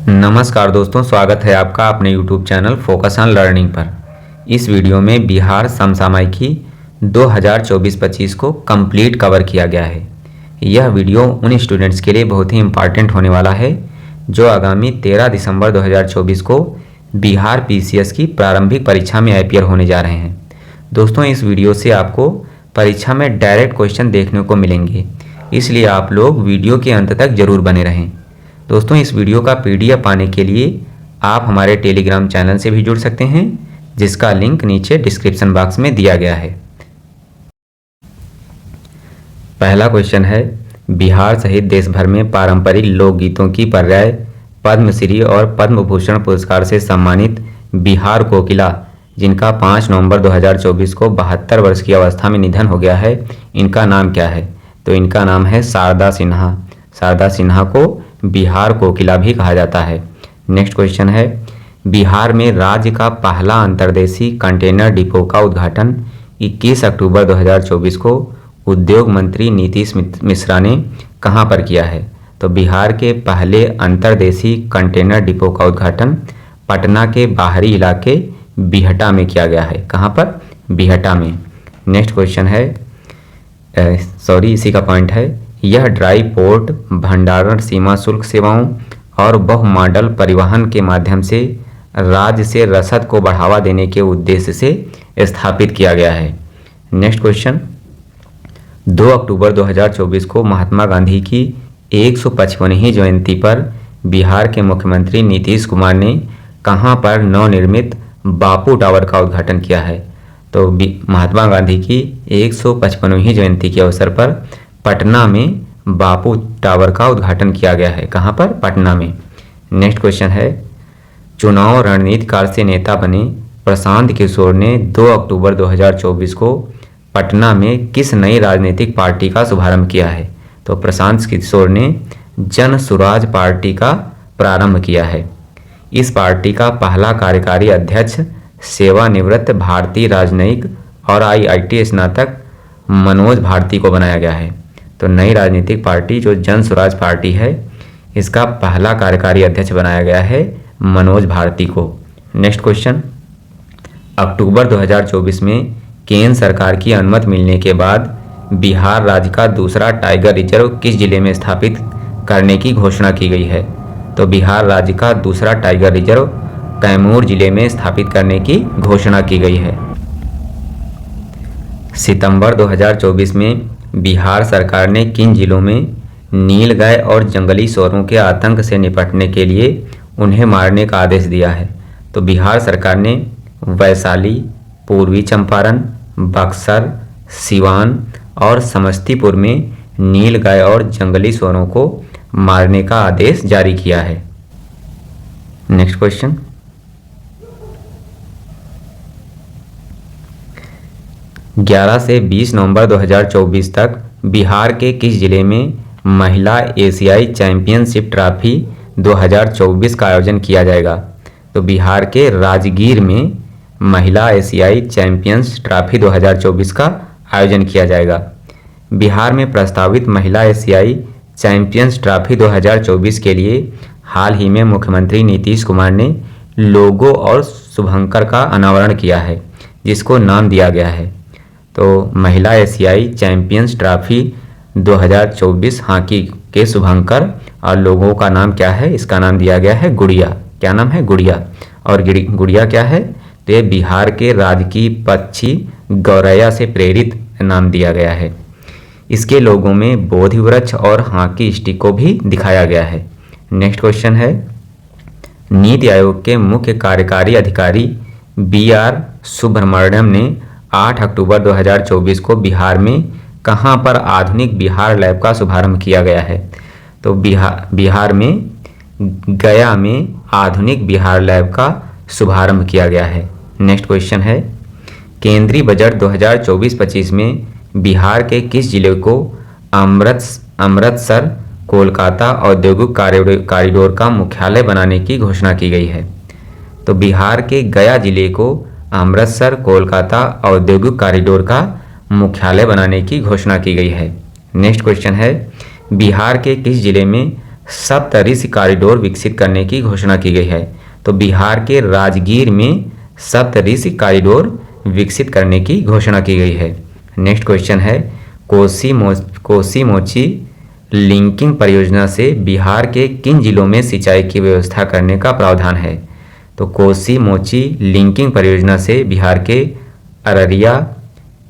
नमस्कार दोस्तों, स्वागत है आपका अपने YouTube channel focus on learning पर। इस वीडियो में बिहार समसामयिकी 2024-25 को कंप्लीट कवर किया गया है। यह वीडियो उन स्टूडेंट्स के लिए बहुत ही इम्पॉर्टेंट होने वाला है जो आगामी 13 दिसंबर 2024 को बिहार PCS की प्रारंभिक परीक्षा में अपीयर होने जा रहे हैं। दोस्तों, इस वीडियो से आपको परीक्षा में डायरेक्ट क्वेश्चन देखने को मिलेंगे, इसलिए आप लोग वीडियो के अंत तक जरूर बने रहें। दोस्तों, इस वीडियो का PDF पाने के लिए आप हमारे टेलीग्राम चैनल से भी जुड़ सकते हैं, जिसका लिंक नीचे डिस्क्रिप्शन बॉक्स में दिया गया है। पहला क्वेश्चन है, बिहार सहित देश भर में पारंपरिक लोकगीतों की पर्याय पद्मश्री और पद्म भूषण पुरस्कार से सम्मानित बिहार कोकिला, जिनका 5 नवंबर 2024 को 72 वर्ष की अवस्था में निधन हो गया है, इनका नाम क्या है? तो इनका नाम है शारदा सिन्हा। शारदा सिन्हा को बिहार कोकिला भी कहा जाता है। नेक्स्ट क्वेश्चन है, बिहार में राज्य का पहला अंतर्देशीय कंटेनर डिपो का उद्घाटन 21 अक्टूबर 2024 को उद्योग मंत्री नीतीश मिश्रा ने कहां पर किया है? तो बिहार के पहले अंतर्देशीय कंटेनर डिपो का उद्घाटन पटना के बाहरी इलाके बिहटा में किया गया है। कहां पर? बिहटा में। नेक्स्ट क्वेश्चन है, इसी का पॉइंट है, यह ड्राई पोर्ट भंडारण सीमा शुल्क सेवाओं और बहु मॉडल परिवहन के माध्यम से राज्य से रसद को बढ़ावा देने के उद्देश्य से स्थापित किया गया है। नेक्स्ट क्वेश्चन, 2 अक्टूबर 2024 को महात्मा गांधी की 155वीं जयंती पर बिहार के मुख्यमंत्री नीतीश कुमार ने कहां पर नवनिर्मित बापू टावर का उद्घाटन किया है? तो महात्मा गांधी की 155वीं जयंती के अवसर पर पटना में बापू टावर का उद्घाटन किया गया है। कहां पर? पटना में। नेक्स्ट क्वेश्चन है, चुनाव रणनीतिकार से नेता बने प्रशांत किशोर ने 2 अक्टूबर 2024 को पटना में किस नई राजनीतिक पार्टी का शुभारंभ किया है? तो प्रशांत किशोर ने जन सुराज पार्टी का प्रारंभ किया है। इस पार्टी का पहला कार्यकारी अध्यक्ष सेवानिवृत्त भारतीय राजनयिक और IIT स्नातक मनोज भारती को बनाया गया है। तो नई राजनीतिक पार्टी जो जन स्वराज पार्टी है, इसका पहला कार्यकारी अध्यक्ष बनाया गया है मनोज भारती को। नेक्स्ट क्वेश्चन, अक्टूबर 2024 में केंद्र सरकार की अनुमति मिलने के बाद बिहार राज्य का दूसरा टाइगर रिजर्व किस जिले में स्थापित करने की घोषणा की गई है? तो बिहार राज्य का दूसरा टाइगर रिजर्व कैमूर जिले में स्थापित करने की घोषणा की गई है। सितंबर 2024 में बिहार सरकार ने किन जिलों में नीलगाय और जंगली सूअरों के आतंक से निपटने के लिए उन्हें मारने का आदेश दिया है? तो बिहार सरकार ने वैशाली, पूर्वी चंपारण, बक्सर, सिवान और समस्तीपुर में नीलगाय और जंगली सूअरों को मारने का आदेश जारी किया है। नेक्स्ट क्वेश्चन, 11 से 20 नवंबर 2024 तक बिहार के किस जिले में महिला एशियाई चैंपियनशिप ट्रॉफी 2024 का आयोजन किया जाएगा? तो बिहार के राजगीर में महिला एशियाई चैंपियंस ट्रॉफी 2024 का आयोजन किया जाएगा। बिहार में प्रस्तावित महिला एशियाई चैंपियंस ट्रॉफी 2024 के लिए हाल ही में मुख्यमंत्री नीतीश कुमार ने लोगो और शुभंकर का अनावरण किया है, जिसको नाम दिया गया है। तो महिला एशियाई चैंपियंस ट्रॉफी 2024 हॉकी के शुभंकर और लोगों का नाम क्या है? इसका नाम दिया गया है गुड़िया। क्या नाम है? गुड़िया। और गुड़िया क्या है? तो ये बिहार के राजकीय पक्षी गौरैया से प्रेरित नाम दिया गया है। इसके लोगों में बोधि वृक्ष और हॉकी स्टिक को भी दिखाया गया है। नेक्स्ट क्वेश्चन है, नीति आयोग के मुख्य कार्यकारी अधिकारी BR सुब्रमण्यम ने 8 अक्टूबर 2024 को बिहार में कहां पर आधुनिक बिहार लैब का शुभारंभ किया गया है? तो बिहार में गया में आधुनिक बिहार लैब का शुभारंभ किया गया है। नेक्स्ट क्वेश्चन है, केंद्रीय बजट 2024-25 में बिहार के किस जिले को अमृतसर कोलकाता औद्योगिक कॉरिडोर का मुख्यालय बनाने की घोषणा की गई है? तो बिहार के गया जिले को अमृतसर कोलकाता औद्योगिक कॉरिडोर का मुख्यालय बनाने की घोषणा की गई है। नेक्स्ट क्वेश्चन है, बिहार के किस जिले में सप्त ऋषि कॉरिडोर विकसित करने की घोषणा की गई है? तो बिहार के राजगीर में सप्त ऋषि कॉरिडोर विकसित करने की घोषणा की गई है। नेक्स्ट क्वेश्चन है, कोसी मोची लिंकिंग परियोजना से बिहार के किन जिलों में सिंचाई की व्यवस्था करने का प्रावधान है? तो कोसी मोची लिंकिंग परियोजना से बिहार के अररिया,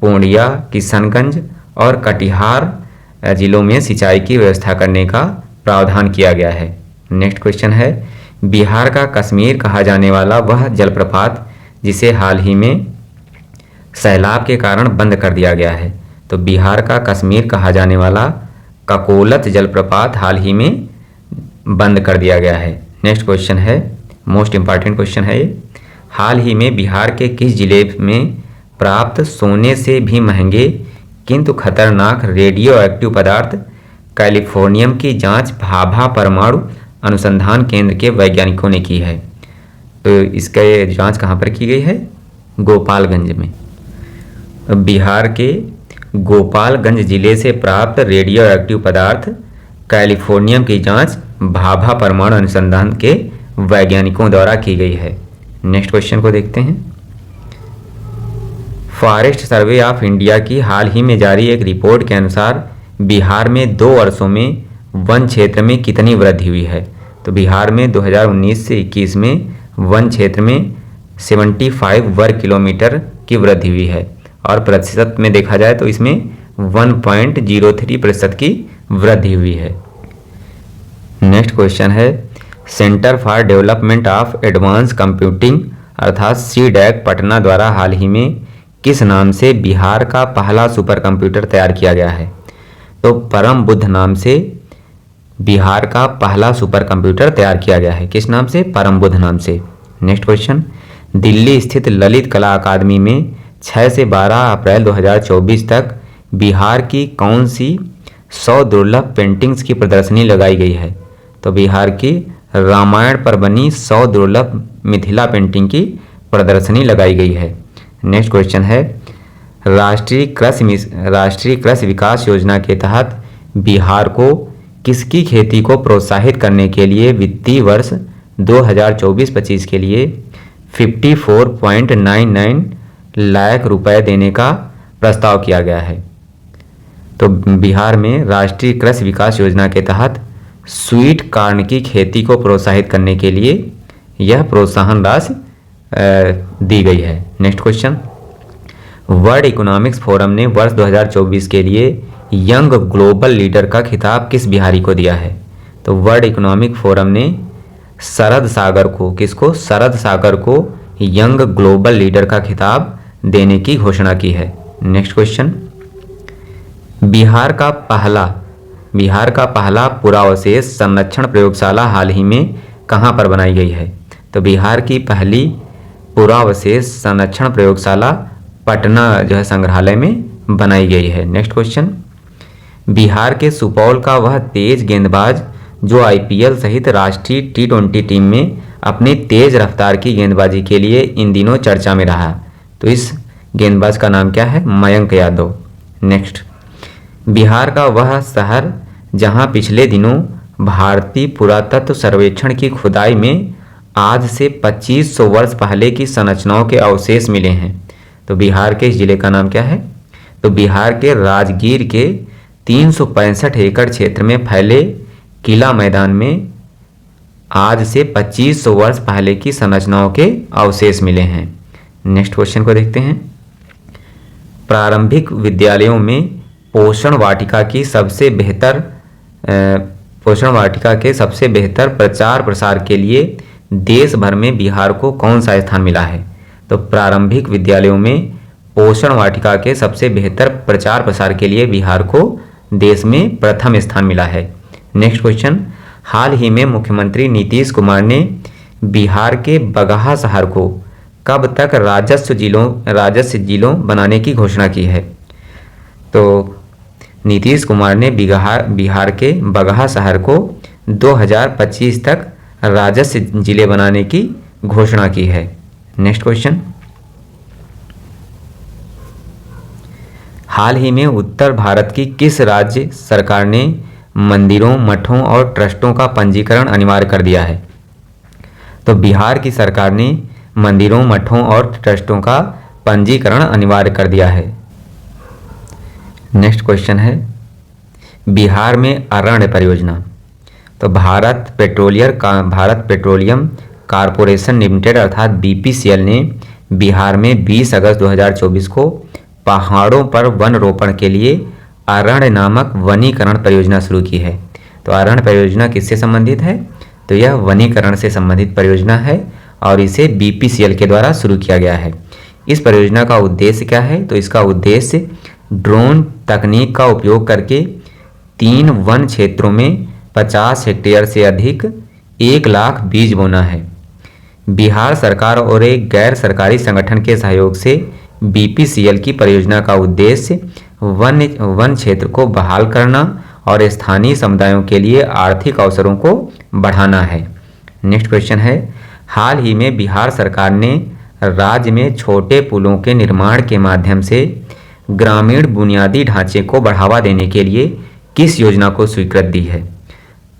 पूर्णिया, किशनगंज और कटिहार जिलों में सिंचाई की व्यवस्था करने का प्रावधान किया गया है। नेक्स्ट क्वेश्चन है, बिहार का कश्मीर कहा जाने वाला वह जलप्रपात जिसे हाल ही में सैलाब के कारण बंद कर दिया गया है? तो बिहार का कश्मीर कहा जाने वाला ककोलत जलप्रपात हाल ही में बंद कर दिया गया है। नेक्स्ट क्वेश्चन है, मोस्ट इंपॉर्टेंट क्वेश्चन है ये, हाल ही में बिहार के किस जिले में प्राप्त सोने से भी महंगे किंतु खतरनाक रेडियो एक्टिव पदार्थ कैलिफोर्नियम की जांच भाभा परमाणु अनुसंधान केंद्र के वैज्ञानिकों ने की है? तो इसका ये जांच कहाँ पर की गई है? गोपालगंज में। बिहार के गोपालगंज जिले से प्राप्त रेडियो एक्टिव पदार्थ कैलिफोर्नियम की जांच भाभा परमाणु अनुसंधान के वैज्ञानिकों द्वारा की गई है। नेक्स्ट क्वेश्चन को देखते हैं। फॉरेस्ट सर्वे ऑफ इंडिया की हाल ही में जारी एक रिपोर्ट के अनुसार बिहार में 2 वर्षों में वन क्षेत्र में कितनी वृद्धि हुई है? तो बिहार में 2019 से 21 में वन क्षेत्र में 75 वर्ग किलोमीटर की वृद्धि हुई है और प्रतिशत में देखा जाए तो इसमें 1.03% की वृद्धि हुई है। नेक्स्ट क्वेश्चन है, centre for development of advance computing अर्थात सीडैक पटना द्वारा हाल ही में किस नाम से बिहार का पहला सुपर कंप्यूटर तैयार किया गया है? तो परम बुद्ध नाम से बिहार का पहला सुपर कंप्यूटर तैयार किया गया है। किस नाम से? परम बुद्ध नाम से। नेक्स्ट क्वेश्चन, दिल्ली स्थित ललित कला अकादमी में 6 से 12 अप्रैल 2024 तक बिहार की कौन सी 100 दुर्लभ पेंटिंग्स की प्रदर्शनी लगाई गई है? तो बिहार की रामायण पर बनी 100 दुर्लभ मिथिला पेंटिंग की प्रदर्शनी लगाई गई है। नेक्स्ट क्वेश्चन है, राष्ट्रीय कृषि विकास योजना के तहत बिहार को किसकी खेती को प्रोत्साहित करने के लिए वित्तीय वर्ष 2024-25 के लिए 54.99 लाख रुपए देने का प्रस्ताव किया गया है? तो बिहार में राष्ट्रीय कृषि विकास योजना के तहत स्वीट कॉर्न की खेती को प्रोत्साहित करने के लिए यह प्रोत्साहन राशि दी गई है। Next question, world economics forum ने वर्ष 2024 के लिए यंग ग्लोबल लीडर का खिताब किस बिहारी को दिया है? तो वर्ल्ड इकोनॉमिक फोरम ने शरद सागर को, किसको? शरद सागर को यंग ग्लोबल लीडर का खिताब देने की घोषणा की है। नेक्स्ट क्वेश्चन, बिहार का पहला पुरावशेष संरक्षण प्रयोगशाला हाल ही में कहाँ पर बनाई गई है? तो बिहार की पहली पुरावशेष संरक्षण प्रयोगशाला पटना जो है संग्रहालय में बनाई गई है। नेक्स्ट क्वेश्चन, बिहार के सुपौल का वह तेज गेंदबाज जो आईपीएल सहित राष्ट्रीय T20 टीम में अपनी तेज रफ्तार की गेंदबाजी के लिए इन दिनों चर्चा में रहा, तो इस गेंदबाज का नाम क्या है? मयंक यादव। नेक्स्ट, बिहार का वह शहर जहां पिछले दिनों भारतीय पुरातत्व सर्वेक्षण की खुदाई में आज से 2500 वर्ष पहले की संरचनाओं के अवशेष मिले हैं, तो बिहार के इस जिले का नाम क्या है? तो बिहार के राजगीर के 365 एकड़ क्षेत्र में फैले किला मैदान में आज से 2500 वर्ष पहले की संरचनाओं के अवशेष मिले हैं। नेक्स्ट क्वेश्चन को देखते हैं। प्रारंभिक विद्यालयों में पोषण वाटिका के सबसे बेहतर प्रचार प्रसार के लिए देश भर में बिहार को कौन सा स्थान मिला है? तो प्रारंभिक विद्यालयों में पोषण वाटिका के सबसे बेहतर प्रचार प्रसार के लिए बिहार को देश में प्रथम स्थान मिला है। नेक्स्ट क्वेश्चन, हाल ही में मुख्यमंत्री नीतीश कुमार ने बिहार के बगहा शहर को कब तक राजस्व जिलों बनाने की घोषणा की है? तो नीतीश कुमार ने बिहार के बगहा शहर को 2025 तक राजस्व जिले बनाने की घोषणा की है। नेक्स्ट क्वेश्चन, हाल ही में उत्तर भारत की किस राज्य सरकार ने मंदिरों, मठों और ट्रस्टों का पंजीकरण अनिवार्य कर दिया है? तो बिहार की सरकार ने मंदिरों, मठों और ट्रस्टों का पंजीकरण अनिवार्य कर दिया है। नेक्स्ट क्वेश्चन है, बिहार में अरण्य परियोजना। तो भारत पेट्रोलियम कारपोरेशन लिमिटेड अर्थात बीपीसीएल ने बिहार में 20 अगस्त 2024 को पहाड़ों पर वन रोपण के लिए अरण्य नामक वनीकरण परियोजना शुरू की है। तो अरण्य परियोजना किससे संबंधित है? तो यह वनीकरण से संबंधित परियोजना है और इसे बीपीसीएल के द्वारा शुरू किया गया है। इस परियोजना का उद्देश्य क्या है? तो इसका उद्देश्य ड्रोन तकनीक का उपयोग करके 3 वन क्षेत्रों में 50 हेक्टेयर से अधिक 1 लाख बीज बोना है। बिहार सरकार और एक गैर सरकारी संगठन के सहयोग से बीपीसीएल की परियोजना का उद्देश्य वन क्षेत्र को बहाल करना और स्थानीय समुदायों के लिए आर्थिक अवसरों को बढ़ाना है। नेक्स्ट क्वेश्चन है, हाल ही में बिहार सरकार ने राज्य में छोटे पुलों के निर्माण के माध्यम से ग्रामीण बुनियादी ढांचे को बढ़ावा देने के लिए किस योजना को स्वीकृति दी है?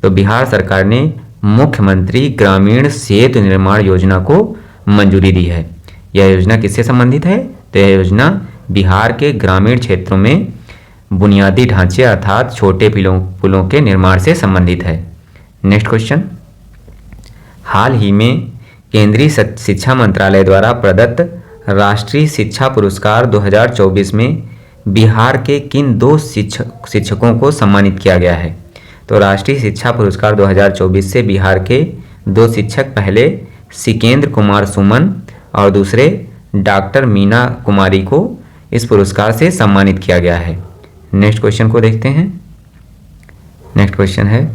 तो बिहार सरकार ने मुख्यमंत्री ग्रामीण सेतु निर्माण योजना को मंजूरी दी है। यह योजना किससे संबंधित है? तो यह योजना बिहार के ग्रामीण क्षेत्रों में बुनियादी ढांचे अर्थात छोटे पुलों के निर्माण से संबंधित है। नेक्स्ट क्वेश्चन, हाल ही में केंद्रीय शिक्षा मंत्रालय द्वारा प्रदत्त राष्ट्रीय शिक्षा पुरस्कार 2024 में बिहार के किन 2 शिक्षकों को सम्मानित किया गया है? तो राष्ट्रीय शिक्षा पुरस्कार 2024 से बिहार के 2 शिक्षक, पहले सिकेंद्र कुमार सुमन और दूसरे डॉक्टर मीना कुमारी को इस पुरस्कार से सम्मानित किया गया है। नेक्स्ट क्वेश्चन को देखते हैं। नेक्स्ट क्वेश्चन है,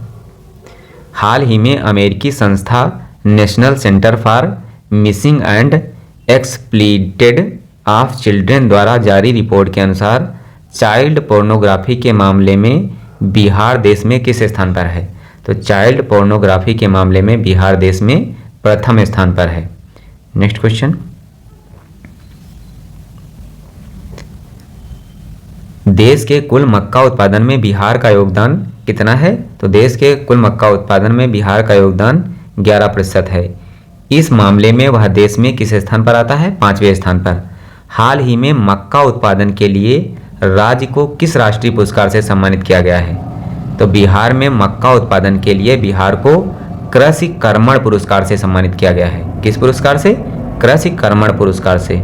हाल ही में अमेरिकी संस्था national centre for missing and exploited of children द्वारा जारी रिपोर्ट के अनुसार चाइल्ड पोर्नोग्राफी के मामले में बिहार देश में किस स्थान पर है? तो चाइल्ड पोर्नोग्राफी के मामले में बिहार देश में प्रथम स्थान पर है। नेक्स्ट क्वेश्चन, देश के कुल मक्का उत्पादन में बिहार का योगदान कितना है? तो देश के कुल मक्का उत्पादन में बिहार का योगदान 11% है। इस मामले में वह देश में किस स्थान पर आता है? 5वें स्थान पर। हाल ही में मक्का उत्पादन के लिए राज्य को किस राष्ट्रीय पुरस्कार से सम्मानित किया गया है? तो बिहार में मक्का उत्पादन के लिए बिहार को कृषि कर्मण पुरस्कार से सम्मानित किया गया है। किस पुरस्कार से? कृषि कर्मण पुरस्कार से।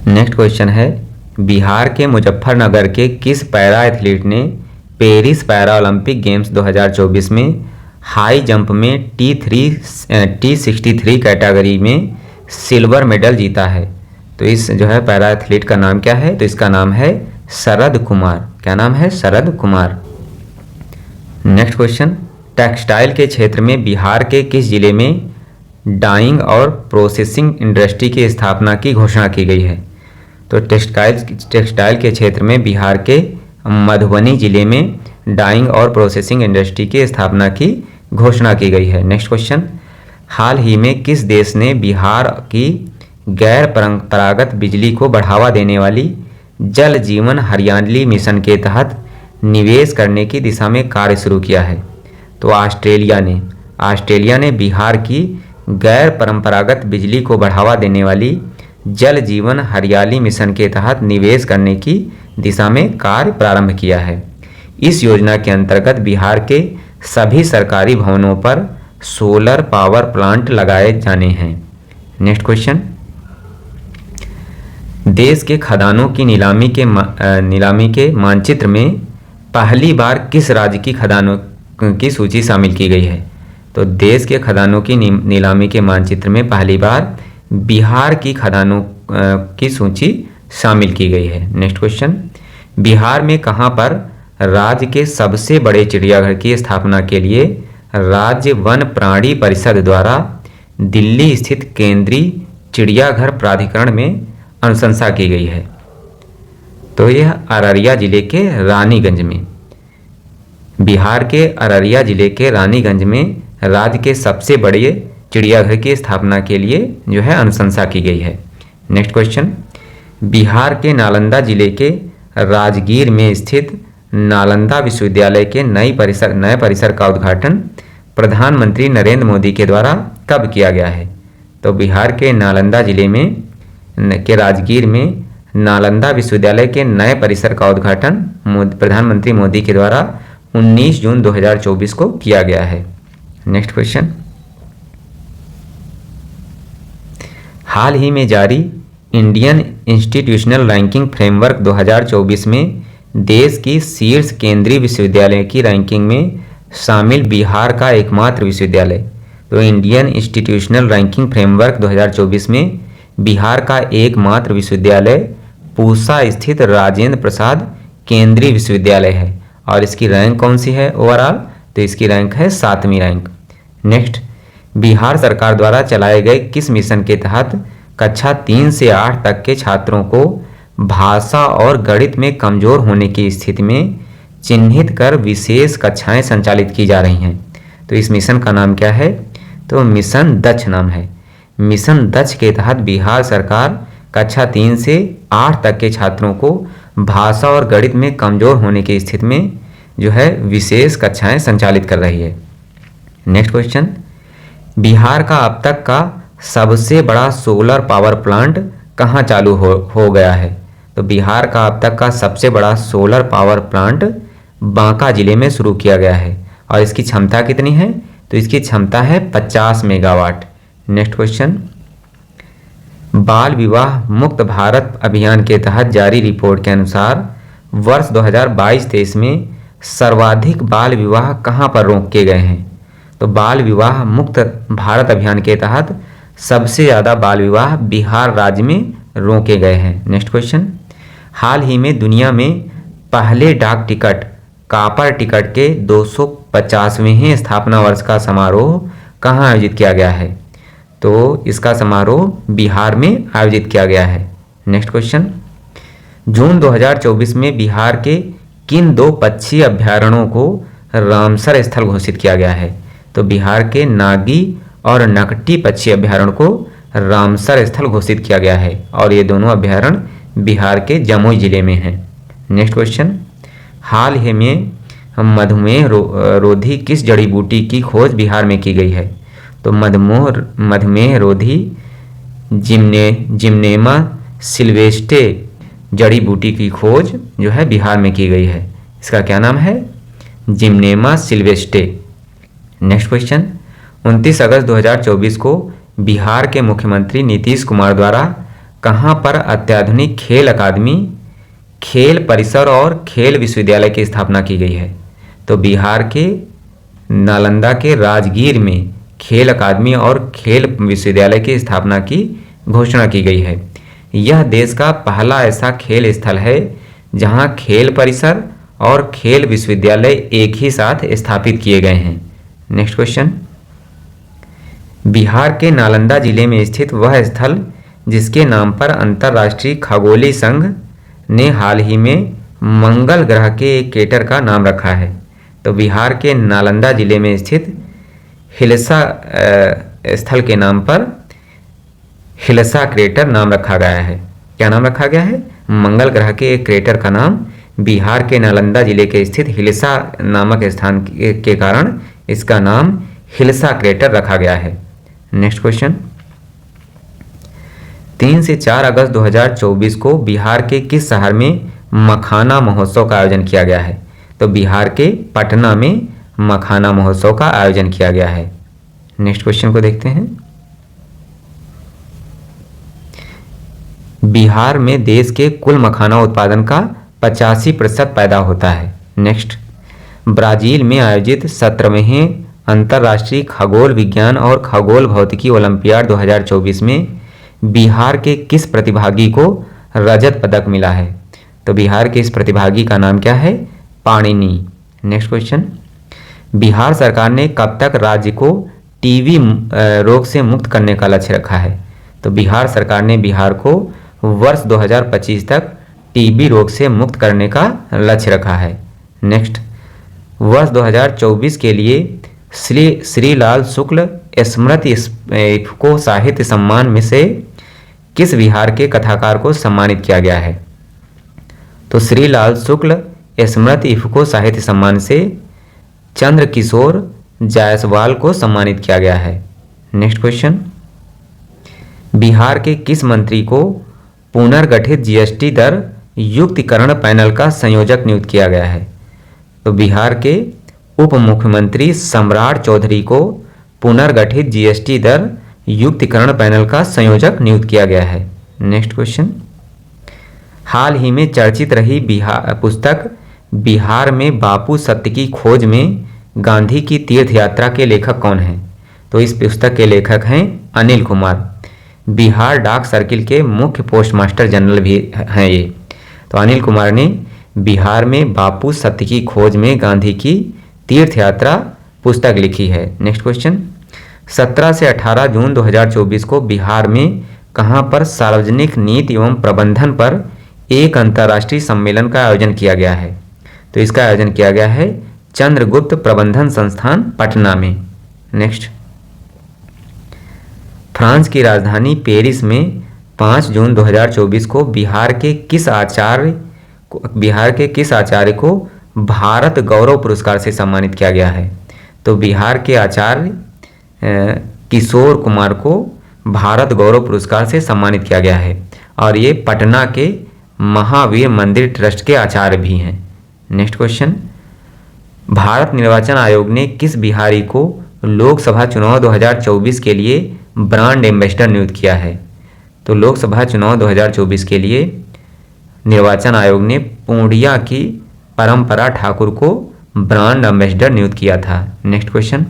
नेक्स्ट क्वेश्चन है, बिहार के मुजफ्फरनगर के किस पैरा एथलीट ने पेरिस पैरा ओलंपिक गेम्स 2024 में हाई जंप में T63 कैटेगरी में सिल्वर मेडल जीता है? तो इस जो है पैरा एथलीट का नाम क्या है? तो इसका नाम है शरद कुमार। क्या नाम है? Sharad Kumar. Next question, textile के क्षेत्र में बिहार के किस जिले में डाइंग और प्रोसेसिंग इंडस्ट्री की स्थापना की घोषणा की गई है? तो टेक्सटाइल के क्षेत्र में बिहार के मधुबनी जिले में डाइंग और प्रोसेसिंग इंडस्ट्री की स्थापना की घोषणा की गई है। नेक्स्ट क्वेश्चन, हाल ही में किस देश ने बिहार की गैर परंपरागत बिजली को बढ़ावा देने वाली जल जीवन हरियाली मिशन के तहत निवेश करने की दिशा में कार्य शुरू किया है? तो ऑस्ट्रेलिया ने बिहार की गैर परंपरागत बिजली को बढ़ावा देने वाली जल जीवन हरियाली मिशन के तहत निवेश करने की दिशा में कार्य प्रारंभ किया है। इस योजना के अंतर्गत बिहार के सभी सरकारी भवनों पर सोलर पावर प्लांट लगाए जाने हैं। नेक्स्ट क्वेश्चन, देश के खदानों की नीलामी के मानचित्र में पहली बार किस राज्य की खदानों की सूची शामिल की गई है? तो देश के खदानों की नीलामी के मानचित्र में पहली बार बिहार की खदानों की सूची शामिल की गई है। नेक्स्ट क्वेश्चन, बिहार में कहां पर राज्य के सबसे बड़े चिड़ियाघर की स्थापना के लिए राज्य वन प्राणी परिषद द्वारा दिल्ली स्थित केंद्रीय चिड़ियाघर प्राधिकरण में अनुशंसा की गई है? तो यह अररिया जिले के रानीगंज में, बिहार के अररिया जिले के रानीगंज में राज्य के सबसे बड़े चिड़ियाघर की स्थापना के लिए जो है अनुशंसा की गई है। नेक्स्ट क्वेश्चन, बिहार के नालंदा जिले के राजगीर में स्थित नालंदा विश्वविद्यालय के नए परिसर का उद्घाटन प्रधानमंत्री नरेंद्र मोदी के द्वारा कब किया गया है? तो बिहार के नालंदा जिले में के राजगीर में नालंदा विश्वविद्यालय के नए परिसर का उद्घाटन प्रधानमंत्री मोदी के द्वारा 19 जून 2024 को किया गया है। नेक्स्ट क्वेश्चन, हाल ही में जारी इंडियन इंस्टीट्यूशनल रैंकिंग फ्रेमवर्क 2024 में देश की शीर्ष केंद्रीय विश्वविद्यालय की रैंकिंग में शामिल बिहार का एकमात्र विश्वविद्यालय। तो इंडियन इंस्टीट्यूशनल रैंकिंग फ्रेमवर्क 2024 में बिहार का एकमात्र विश्वविद्यालय पूसा स्थित राजेंद्र प्रसाद केंद्रीय विश्वविद्यालय है। और इसकी रैंक कौन सी है ओवरऑल? तो इसकी रैंक है 7वीं रैंक। नेक्स्ट, बिहार सरकार द्वारा चलाए गए किस मिशन के तहत कक्षा 3 से 8 तक के छात्रों को भाषा और गणित में कमजोर होने की स्थिति में चिन्हित कर विशेष कक्षाएं संचालित की जा रही हैं? तो इस मिशन का नाम क्या है? तो मिशन दक्ष नाम है। मिशन दक्ष के तहत बिहार सरकार कक्षा 3 से 8 तक के छात्रों को भाषा और गणित में कमजोर होने की स्थिति में जो है विशेष कक्षाएं संचालित कर रही है। नेक्स्ट क्वेश्चन, बिहार का अब तक का सबसे बड़ा सोलर पावर प्लांट कहाँ चालू हो गया है? तो बिहार का अब तक का सबसे बड़ा सोलर पावर प्लांट बांका जिले में शुरू किया गया है। और इसकी क्षमता कितनी है? तो इसकी क्षमता है 50 मेगावाट। नेक्स्ट क्वेश्चन, बाल विवाह मुक्त भारत अभियान के तहत जारी रिपोर्ट के अनुसार वर्ष 2022-23 में सर्वाधिक बाल विवाह कहाँ पर रोके गए हैं? तो बाल विवाह मुक्त भारत अभियान के तहत सबसे ज़्यादा बाल विवाह बिहार राज्य में रोके गए हैं। नेक्स्ट क्वेश्चन, हाल ही में दुनिया में पहले डाक टिकट कॉपर टिकट के 250वें स्थापना वर्ष का समारोह कहाँ आयोजित किया गया है? तो इसका समारोह बिहार में आयोजित किया गया है। नेक्स्ट क्वेश्चन, जून 2024 में बिहार के किन 2 पक्षी अभ्यारण्यों को रामसर स्थल घोषित किया गया है? तो बिहार के नागी और नकटी पक्षी अभ्यारण्य को रामसर स्थल घोषित किया गया है और ये दोनों अभ्यारण्य बिहार के जमुई जिले में हैं। नेक्स्ट क्वेश्चन, हाल ही में मधुमेह रोधी किस जड़ी बूटी की खोज बिहार में की गई है? तो मधुमेह रोधी जिम्नेमा सिल्वेस्टे जड़ी बूटी की खोज जो है बिहार में की गई है। इसका क्या नाम है? जिम्नेमा सिल्वेस्टे। नेक्स्ट क्वेश्चन, 29 अगस्त 2024 को बिहार के मुख्यमंत्री नीतीश कुमार द्वारा कहां पर अत्याधुनिक खेल अकादमी, खेल परिसर और खेल विश्वविद्यालय की स्थापना की गई है? तो बिहार के नालंदा के राजगीर में खेल अकादमी और खेल विश्वविद्यालय की स्थापना की घोषणा की गई है। यह देश का पहला ऐसा खेल स्थल है जहां खेल परिसर और खेल विश्वविद्यालय एक ही साथ स्थापित किए गए हैं। नेक्स्ट क्वेश्चन, बिहार के नालंदा जिले में स्थित वह स्थल जिसके नाम पर अंतर्राष्ट्रीय खगोलीय संघ ने हाल ही में मंगल ग्रह के एक क्रेटर का नाम रखा है? तो बिहार के नालंदा जिले में स्थित हिलसा स्थल के नाम पर हिलसा क्रेटर नाम रखा गया है। क्या नाम रखा गया है? मंगल ग्रह के एक क्रेटर का नाम बिहार के नालंदा जिले के स्थित हिलसा नामक स्थान के कारण इसका नाम हिलसा क्रेटर रखा गया है। नेक्स्ट क्वेश्चन, 3 से 4 अगस्त 2024 को बिहार के किस शहर में मखाना महोत्सव का आयोजन किया गया है? तो बिहार के पटना में मखाना महोत्सव का आयोजन किया गया है। नेक्स्ट क्वेश्चन को देखते हैं, बिहार में देश के कुल मखाना उत्पादन का 85% पैदा होता है। नेक्स्ट, ब्राजील में आयोजित 17वें अंतर्राष्ट्रीय खगोल विज्ञान और खगोल भौतिकी ओलंपियाड 2024 में बिहार के किस प्रतिभागी को रजत पदक मिला है? तो बिहार के इस प्रतिभागी का नाम क्या है? पाणिनि। नेक्स्ट क्वेश्चन, बिहार सरकार ने कब तक राज्य को टीबी रोग से मुक्त करने का लक्ष्य रखा है? तो बिहार सरकार ने बिहार को वर्ष 2025 तक टीबी रोग से मुक्त करने का लक्ष्य रखा है। नेक्स्ट, वर्ष 2024 के लिए श्री लाल शुक्ल स्मृति को साहित्य सम्मान में से किस बिहार के कथाकार को सम्मानित किया गया है? तो श्री लाल शुक्ल स्मृति इफ्को साहित्य सम्मान से चंद्रकिशोर जायसवाल को सम्मानित किया गया है। नेक्स्ट क्वेश्चन, बिहार के किस मंत्री को पुनर्गठित जीएसटी दर युक्तिकरण पैनल का संयोजक नियुक्त किया गया है? तो बिहार के उप मुख्यमंत्री सम्राट चौधरी को पुनर्गठित जीएसटी दर युक्तिकरण पैनल का संयोजक नियुक्त किया गया है। नेक्स्ट क्वेश्चन, हाल ही में चर्चित रही पुस्तक बिहार में बापू सत्य की खोज में गांधी की तीर्थ यात्रा के लेखक कौन हैं? तो इस पुस्तक के लेखक हैं अनिल कुमार। बिहार डाक सर्किल के मुख्य पोस्टमास्टर जनरल भी हैं ये। तो अनिल कुमार ने बिहार में बापू सत्य की खोज में गांधी की तीर्थ यात्रा पुस्तक लिखी है। नेक्स्ट क्वेश्चन, 17 से 18 जून 2024 को बिहार में कहां पर सार्वजनिक नीति एवं प्रबंधन पर एक अंतर्राष्ट्रीय सम्मेलन का आयोजन किया गया है? तो इसका आयोजन किया गया है चंद्रगुप्त प्रबंधन संस्थान पटना में। नेक्स्ट, फ्रांस की राजधानी पेरिस में 5 जून 2024 को बिहार के किस आचार्य को भारत गौरव पुरस्कार से सम्मानित किया गया है? तो बिहार के आचार्य किशोर कुमार को भारत गौरव पुरस्कार से सम्मानित किया गया है और ये पटना के महावीर मंदिर ट्रस्ट के आचार्य भी हैं। नेक्स्ट क्वेश्चन, भारत निर्वाचन आयोग ने किस बिहारी को लोकसभा चुनाव 2024 के लिए ब्रांड एम्बेसडर नियुक्त किया है? तो लोकसभा चुनाव 2024 के लिए निर्वाचन आयोग ने पूर्णिया की परंपरा ठाकुर को ब्रांड एम्बेसडर नियुक्त किया था। नेक्स्ट क्वेश्चन,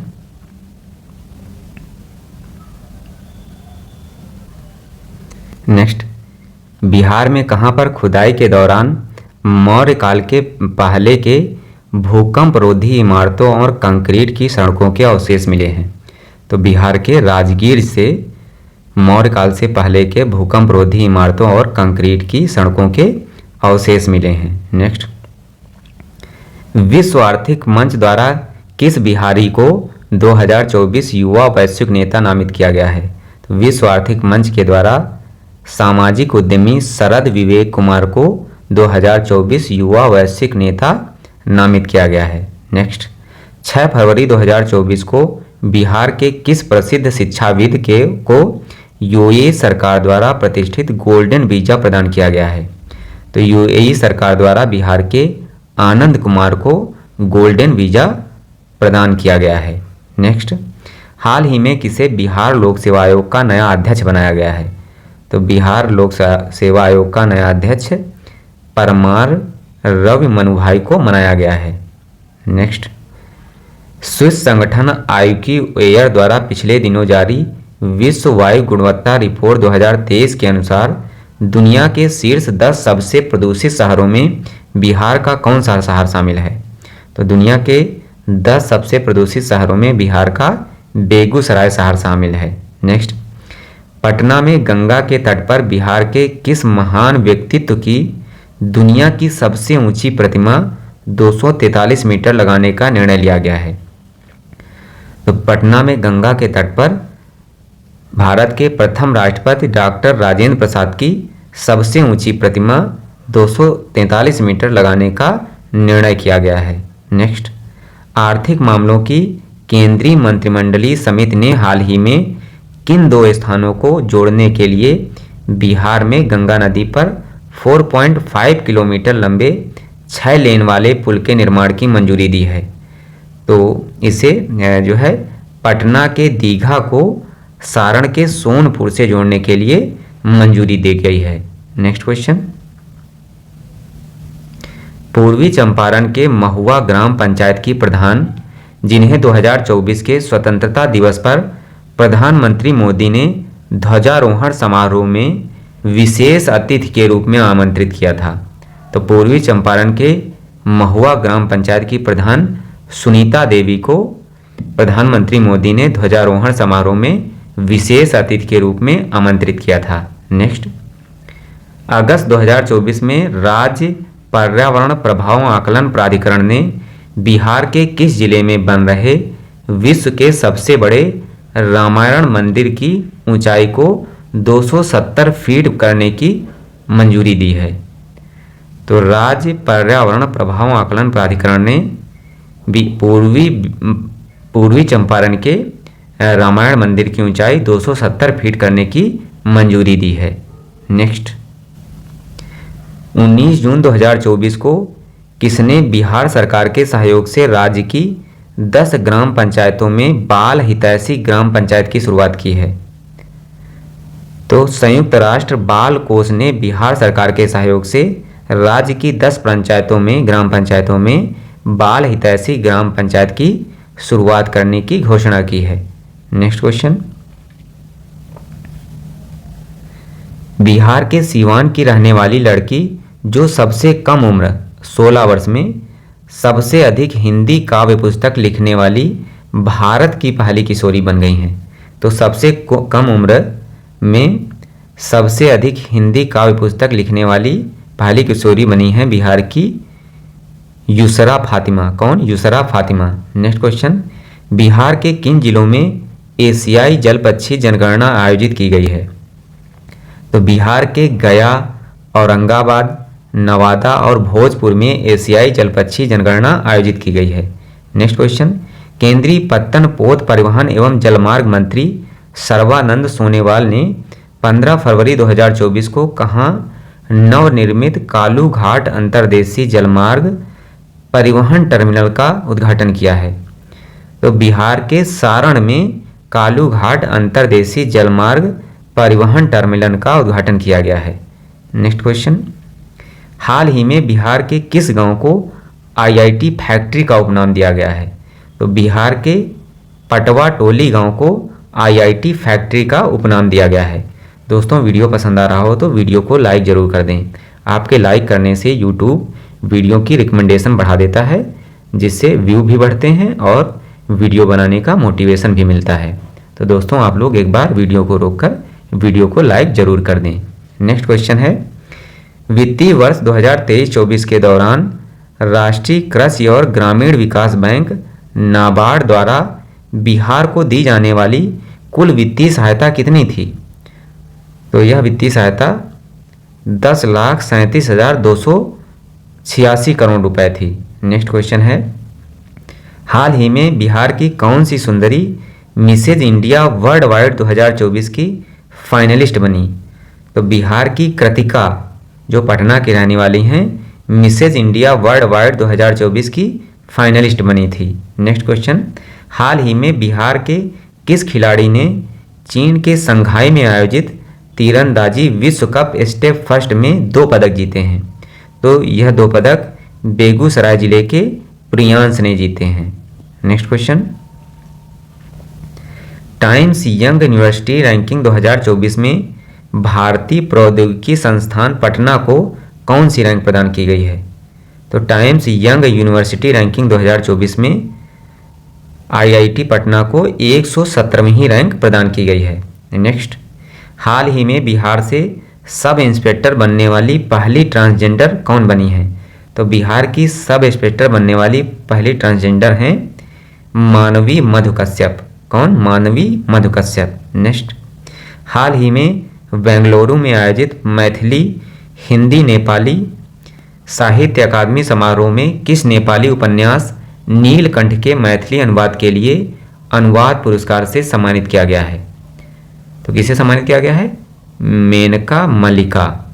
नेक्स्ट, बिहार में कहां पर खुदाई के दौरान मौर्य काल के पहले के भूकंप रोधी इमारतों और कंक्रीट की सड़कों के अवशेष मिले हैं? तो बिहार के राजगीर से मौर्य काल से पहले के भूकंप रोधी इमारतों और कंक्रीट की सड़कों के अवशेष मिले हैं। नेक्स्ट, विश्व आर्थिक मंच द्वारा किस बिहारी को 2024 युवा वैश्विक नेता नामित किया गया है? तो विश्व आर्थिक मंच के द्वारा सामाजिक उद्यमी शरद विवेक कुमार को 2024 युवा वैश्विक नेता नामित किया गया है। नेक्स्ट, 6 फरवरी 2024 को बिहार के किस प्रसिद्ध शिक्षाविद को यूएई सरकार द्वारा प्रतिष्ठित गोल्डन वीजा प्रदान किया गया है? तो यूएई सरकार द्वारा बिहार के आनंद कुमार को गोल्डन वीजा प्रदान किया गया है। नेक्स्ट, हाल ही में किसे बिहार लोक सेवा आयोग का नया अध्यक्ष बनाया गया है? तो बिहार लोक सेवा आयोग का नया अध्यक्ष परमार रवि मनुभाई को बनाया गया है। नेक्स्ट, स्विस संगठन आईक्यूएयर द्वारा पिछले दिनों जारी विश्व वायु गुणवत्ता रिपोर्ट 2023 के अनुसार दुनिया के शीर्ष 10 सबसे प्रदूषित शहरों में बिहार का कौन सा शहर शामिल है? तो दुनिया के 10 सबसे प्रदूषित शहरों में बिहार का बेगूसराय शहर शामिल है। नेक्स्ट, पटना में गंगा के तट पर बिहार के किस महान व्यक्तित्व की दुनिया की सबसे ऊंची प्रतिमा 243 मीटर लगाने का निर्णय लिया गया है? तो पटना में गंगा के तट पर भारत के प्रथम राष्ट्रपति डॉक्टर राजेंद्र प्रसाद की सबसे ऊंची प्रतिमा 243 मीटर लगाने का निर्णय किया गया है। नेक्स्ट, आर्थिक मामलों की केंद्रीय मंत्रिमंडलीय समिति ने हाल ही में किन 2 स्थानों को जोड़ने के लिए बिहार में गंगा नदी पर 4.5 किलोमीटर लंबे 6 लेन वाले पुल के निर्माण की मंजूरी दी है? तो इसे जो है पटना के दीघा को सारण के सोनपुर से जोड़ने के लिए मंजूरी दी गई है। नेक्स्ट क्वेश्चन, पूर्वी चंपारण के महुआ ग्राम पंचायत की प्रधान जिन्हें 2024 के स्वतंत्रता दिवस पर प्रधानमंत्री मोदी ने ध्वजारोहण समारोह में विशेष अतिथि के रूप में आमंत्रित किया था? तो पूर्वी चंपारण के महुआ ग्राम पंचायत की प्रधान सुनीता देवी को प्रधानमंत्री मोदी ने ध्वजारोहण समारोह में विशेष अतिथि के रूप में आमंत्रित किया था। नेक्स्ट, अगस्त 2024 में राज्य पर्यावरण प्रभाव आकलन प्राधिकरण ने बिहार के किस जिले में बन रहे विश्व के सबसे बड़े रामायण मंदिर की ऊंचाई को 270 फीट करने की मंजूरी दी है? तो राज्य पर्यावरण प्रभाव आकलन प्राधिकरण ने पूर्वी चंपारण के रामायण मंदिर की ऊंचाई 270 फीट करने की मंजूरी दी है। नेक्स्ट, 19 जून 2024 को किसने बिहार सरकार के सहयोग से राज्य की 10 ग्राम पंचायतों में बाल हितैषी ग्राम पंचायत की शुरुआत की है? तो संयुक्त राष्ट्र बाल कोष ने बिहार सरकार के सहयोग से राज्य की 10 पंचायतों में ग्राम पंचायतों में बाल हितैषी ग्राम पंचायत की शुरुआत करने की घोषणा की है। नेक्स्ट क्वेश्चन, बिहार के सीवान की रहने वाली लड़की जो सबसे कम उम्र 16 वर्ष में सबसे अधिक हिंदी काव्य पुस्तक लिखने वाली भारत की पहली किशोरी बन गई हैं। तो सबसे कम उम्र में सबसे अधिक हिंदी काव्य पुस्तक लिखने वाली पहली किशोरी बनी है बिहार की युसरा फातिमा। कौन? युसरा फातिमा। नेक्स्ट क्वेश्चन, बिहार के किन जिलों में एशियाई जल पक्षी जनगणना आयोजित की गई है? तो बिहार के गया, औरंगाबाद, नवादा और भोजपुर में एशियाई जल पक्षी जनगणना आयोजित की गई है। नेक्स्ट क्वेश्चन, केंद्रीय पत्तन पोत परिवहन एवं जलमार्ग मंत्री सर्बानंद सोनोवाल ने 15 फरवरी 2024 को कहाँ नवनिर्मित कालू घाट अंतर्देशीय जलमार्ग परिवहन टर्मिनल का उद्घाटन किया है? तो बिहार के सारण में कालू घाट अंतर्देशीय जलमार्ग परिवहन टर्मिनल का उद्घाटन किया गया है। नेक्स्ट क्वेश्चन, हाल ही में बिहार के किस गांव को आईआईटी फैक्ट्री का उपनाम दिया गया है? तो बिहार के पटवा टोली गांव को आईआईटी फैक्ट्री का उपनाम दिया गया है। दोस्तों, वीडियो पसंद आ रहा हो तो वीडियो को लाइक ज़रूर कर दें। आपके लाइक करने से यूट्यूब वीडियो की रिकमेंडेशन बढ़ा देता है, जिससे व्यू भी बढ़ते हैं और वीडियो बनाने का मोटिवेशन भी मिलता है। तो दोस्तों, आप लोग एक बार वीडियो को रोककर वीडियो को लाइक ज़रूर कर दें। नेक्स्ट क्वेश्चन है, वित्तीय वर्ष 2023-24 के दौरान राष्ट्रीय कृषि और ग्रामीण विकास बैंक नाबार्ड द्वारा बिहार को दी जाने वाली कुल वित्तीय सहायता कितनी थी? तो यह वित्तीय सहायता 10,37,286 करोड़ रुपए थी। नेक्स्ट क्वेश्चन है, हाल ही में बिहार की कौन सी सुंदरी मिसेज इंडिया वर्ल्ड वाइड 2024 की फाइनलिस्ट बनी? तो बिहार की कृतिका, जो पटना की रहने वाली हैं, मिसेज इंडिया वर्ल्ड वाइड 2024 की फाइनलिस्ट बनी थी। नेक्स्ट क्वेश्चन, हाल ही में बिहार के किस खिलाड़ी ने चीन के संघाई में आयोजित तीरंदाजी विश्व कप स्टेप फर्स्ट में 2 पदक जीते हैं? तो यह 2 पदक बेगूसराय जिले के प्रियांश ने जीते हैं। Next question, times young university ranking 2024 में भारतीय प्रौद्योगिकी संस्थान पटना को कौन सी रैंक प्रदान की गई है? तो टाइम्स यंग यूनिवर्सिटी रैंकिंग 2024 में आईआईटी पटना को 117वीं रैंक प्रदान की गई है। नेक्स्ट, हाल ही में बिहार से सब इंस्पेक्टर बनने वाली पहली ट्रांसजेंडर कौन बनी है? तो बिहार की सब इंस्पेक्टर बनने वाली पहली ट्रांसजेंडर हैं मानवी मधु कश्यप। कौन? मानवी मधु कश्यप। नेक्स्ट, हाल ही में बेंगलुरु में आयोजित मैथिली हिंदी नेपाली साहित्य अकादमी समारोह में किस नेपाली उपन्यास नीलकंठ के मैथिली अनुवाद के लिए अनुवाद पुरस्कार से सम्मानित किया गया है? तो किसे सम्मानित किया गया है? मेनका मल्लिका।